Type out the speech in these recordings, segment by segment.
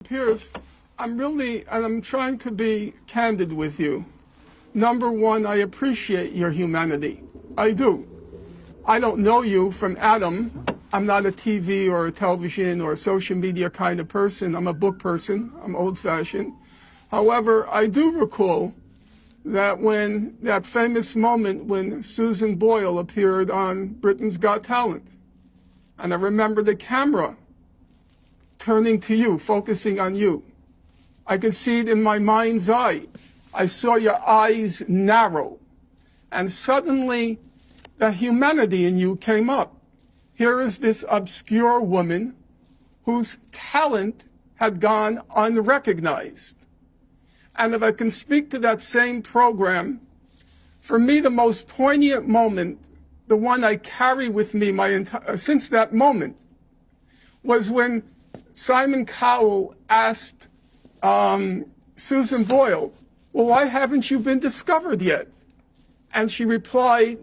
Piers, I'm trying to be candid with you. Number one, I appreciate your humanity. I do. I don't know you from Adam. I'm not a TV or a television or a social media kind of person. I'm a book person. I'm old-fashioned. However, I do recall that when that famous moment when Susan Boyle appeared on Britain's Got Talent, and I remember the camera turning to you, focusing on you. I could see it in my mind's eye. I saw your eyes narrow, and suddenly the humanity in you came up. Here is this obscure woman whose talent had gone unrecognized. And if I can speak to that same program, for me the most poignant moment, the one I carry with me since that moment, was when Simon Cowell asked Susan Boyle, well, why haven't you been discovered yet? And she replied,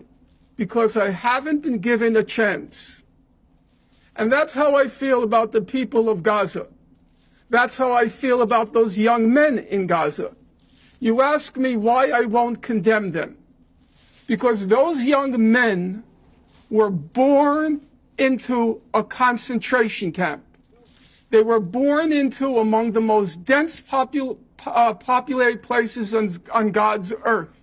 because I haven't been given a chance. And that's how I feel about the people of Gaza. That's how I feel about those young men in Gaza. You ask me why I won't condemn them. Because those young men were born into a concentration camp. They were born into among the most dense populated places on God's earth.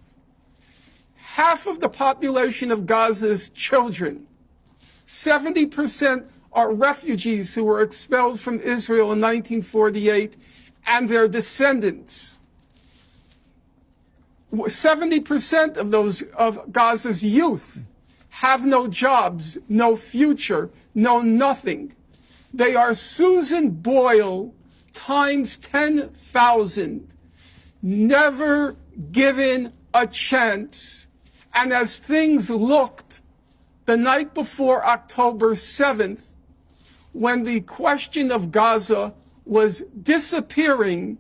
Half of the population of Gaza is children. 70% are refugees who were expelled from Israel in 1948 and their descendants. 70% of Gaza's youth have no jobs, no future, no nothing. They are Susan Boyle times 10,000, never given a chance. And as things looked the night before October 7th, when the question of Gaza was disappearing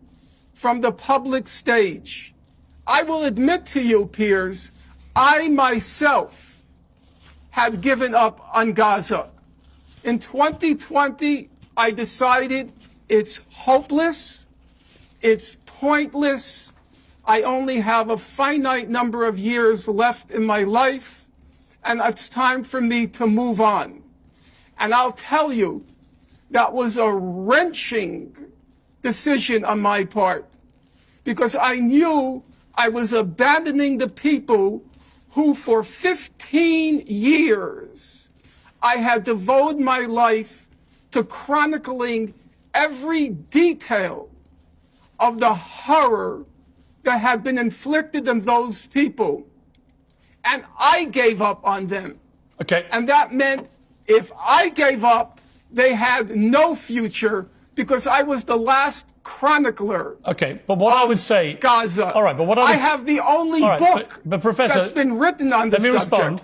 from the public stage, I will admit to you, Piers, I myself had given up on Gaza. In 2020, I decided it's hopeless, it's pointless, I only have a finite number of years left in my life, and it's time for me to move on. And I'll tell you, that was a wrenching decision on my part, because I knew I was abandoning the people who for 15 years I had devoted my life to chronicling every detail of the horror that had been inflicted on those people. And I gave up on them. Okay. And that meant if I gave up, they had no future, because I was the last chronicler. Okay, but what I would say, Gaza. All right, but what I have the only book but Professor, that's been written on the subject. Let me respond.